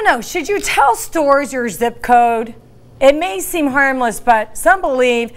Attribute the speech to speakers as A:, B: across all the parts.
A: don't know, should you tell stores your zip code? It may seem harmless, but some believe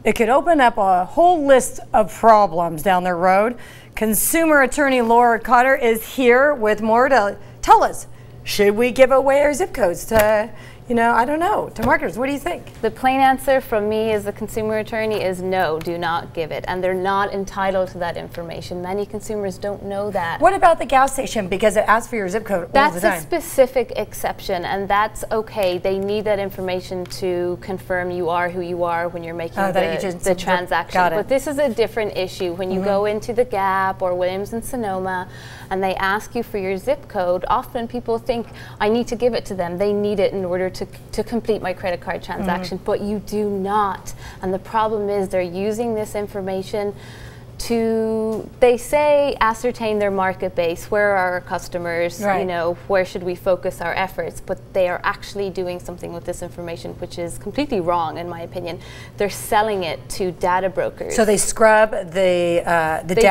A: it could open up a whole list of problems down the road. Consumer attorney Laura Cotter is here with more to tell us. Should we give away our zip codes to, I don't know, to marketers? What do you think?
B: The plain answer from me as a consumer attorney is no, do not give it. And they're not entitled to that information. Many consumers don't know that.
A: What about the gas station? Because it asks for your zip code all the time.
B: That's a specific exception, and that's okay. They need that information to confirm you are who you are when you're making the transaction. But this is a different issue. When you go into the Gap or Williams and Sonoma and they ask you for your zip code, often people think, I need to give it to them. They need it in order to complete my credit card transaction, but you do not. And the problem is they're using this information to, they say, ascertain their market base. Where are our customers?
A: Right.
B: Where should we focus our efforts? But they are actually doing something with this information which is completely wrong, in my opinion. They're selling it to data brokers.
A: So they scrub the data.
B: They take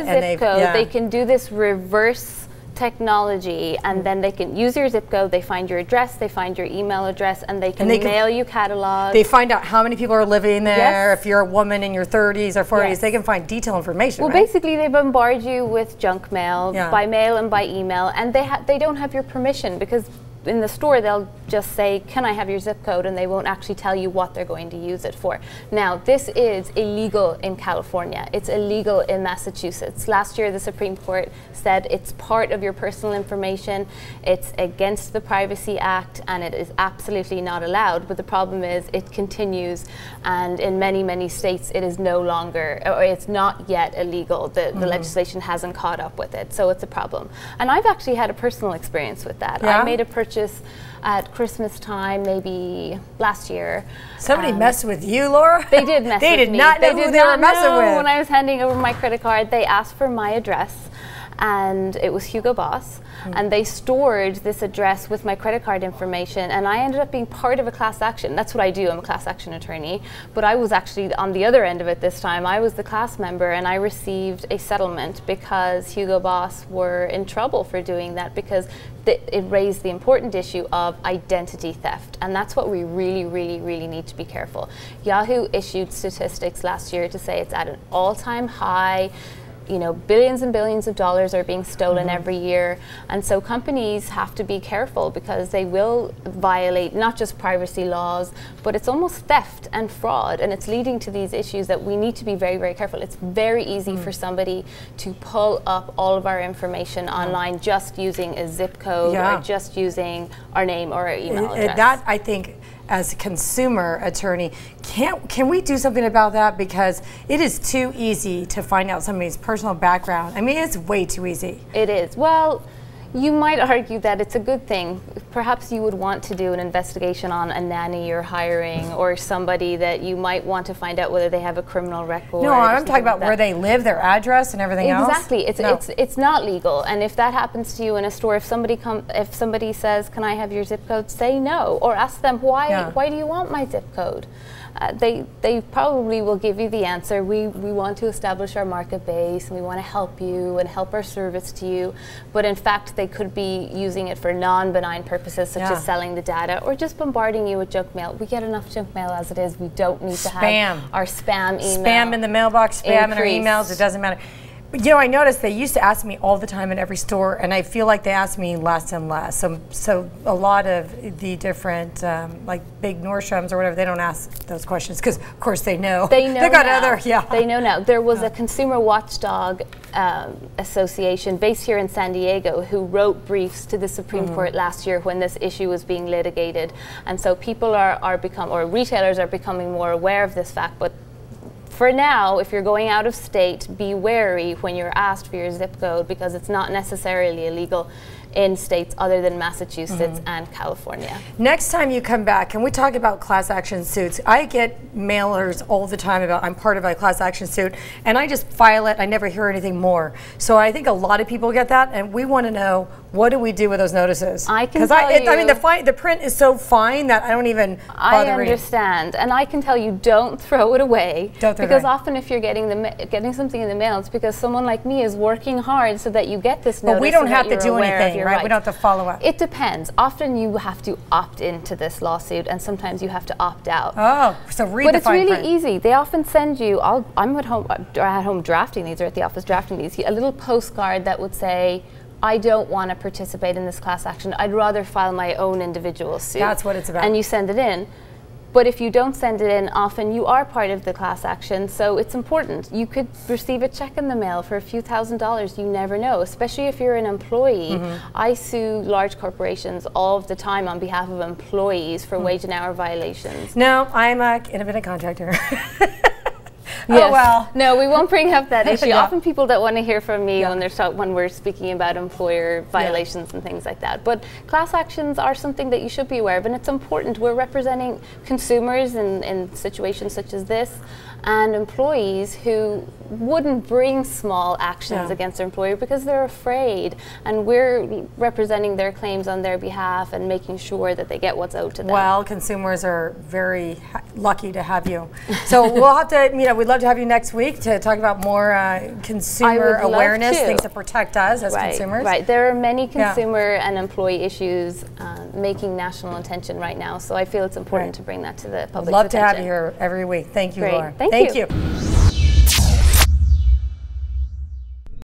B: the zip code. They can do this reverse technology, and then they can use your zip code, they find your address, they find your email address, and they can mail you catalogs.
A: They find out how many people are living there. If you're a woman in your 30s or 40s, they can find detailed information.
B: Well, basically they bombard you with junk mail, by mail and by email, and they don't have your permission, because in the store they'll just say, can I have your zip code, and they won't actually tell you what they're going to use it for. Now, this is illegal in California. It's illegal in Massachusetts. Last year the Supreme Court said it's part of your personal information, it's against the Privacy Act, and it is absolutely not allowed. But the problem is it continues, and in many, many states it is no longer, or it's not yet illegal. The legislation hasn't caught up with it, so it's a problem. And I've actually had a personal experience with that. I made a purchase at Christmas time, maybe last year.
A: Somebody messed with you, Laura?
B: They did mess with me.
A: They did not know who they were messing with.
B: When I was handing over my credit card, they asked for my address, and it was Hugo Boss, and they stored this address with my credit card information, and I ended up being part of a class action. That's what I do, I'm a class action attorney, but I was actually on the other end of it this time. I was the class member, and I received a settlement because Hugo Boss were in trouble for doing that, because it raised the important issue of identity theft, and that's what we really, really, really need to be careful. Yahoo issued statistics last year to say it's at an all-time high. Billions and billions of dollars are being stolen every year, and so companies have to be careful, because they will violate not just privacy laws, but it's almost theft and fraud, and it's leading to these issues that we need to be very, very careful. It's very easy for somebody to pull up all of our information online just using a zip code or just using our name or our email address.
A: That, I think, as a consumer attorney, can we do something about that? Because it is too easy to find out somebody's personal background. I mean, it's way too easy.
B: It is. Well, you might argue that it's a good thing. Perhaps you would want to do an investigation on a nanny you're hiring, or somebody that you might want to find out whether they have a criminal record.
A: No, I'm talking about where they live, their address, and everything else.
B: Exactly. It's not legal. And if that happens to you in a store, if somebody says, "Can I have your zip code?" say no, or ask them why do you want my zip code? They probably will give you the answer. We want to establish our market base, and we want to help you and help our service to you. But in fact, they could be using it for non-benign purposes, such as selling the data or just bombarding you with junk mail. We get enough junk mail as it is. We don't need to have our spam email.
A: Spam in the mailbox, spam in our emails, it doesn't matter. But I noticed they used to ask me all the time in every store, and I feel like they ask me less and less. So a lot of the different, like big Nordstroms or whatever, they don't ask those questions, because of course they know.
B: They know now.
A: They
B: know now. There was a consumer watchdog association based here in San Diego who wrote briefs to the Supreme Court last year when this issue was being litigated, and so people or retailers are becoming more aware of this fact. But for now, if you're going out of state, be wary when you're asked for your zip code, because it's not necessarily illegal in states other than Massachusetts and California.
A: Next time you come back, can we talk about class action suits? I get mailers all the time about I'm part of a class action suit, and I just file it. I never hear anything more. So I think a lot of people get that, and we want to know, what do we do with those notices?
B: I can tell you.
A: I mean, the print is so fine that I don't even bother reading.
B: I understand, and I can tell you, don't throw it away.
A: Don't throw it away.
B: Because often if you're getting something in the mail, it's because someone like me is working hard so that you get this notice.
A: But we don't have to do anything.
B: your
A: right?
B: rights.
A: We don't have to follow up.
B: It depends. Often you have to opt into this lawsuit, and sometimes you have to opt out.
A: Oh, so read
B: But
A: the
B: it's
A: fine
B: really
A: print.
B: easy. They often send you, I'm at home drafting these, or at the office drafting these, a little postcard that would say, I don't want to participate in this class action. I'd rather file my own individual suit.
A: That's what it's about.
B: And you send it in. But if you don't send it in, often you are part of the class action, so it's important. You could receive a check in the mail for a few $1,000s, you never know, especially if you're an employee. I sue large corporations all of the time on behalf of employees for wage and hour violations.
A: No, I'm an independent contractor.
B: Yes.
A: Oh, well.
B: No, we won't bring up that issue.
A: Yeah.
B: Often people don't want to hear from me when we're speaking about employer violations and things like that. But class actions are something that you should be aware of, and it's important. We're representing consumers in situations such as this, and employees who wouldn't bring small actions against their employer because they're afraid, and we're representing their claims on their behalf and making sure that they get what's owed to them.
A: Well, consumers are very lucky to have you. So we'll have to, we'd love to have you next week to talk about more consumer awareness, things that protect us as consumers.
B: Right, there are many consumer and employee issues making national attention right now, so I feel it's important to bring that to the public's attention.
A: Love to have you here every week. Thank you,
B: Great.
A: Laura.
B: Thank you.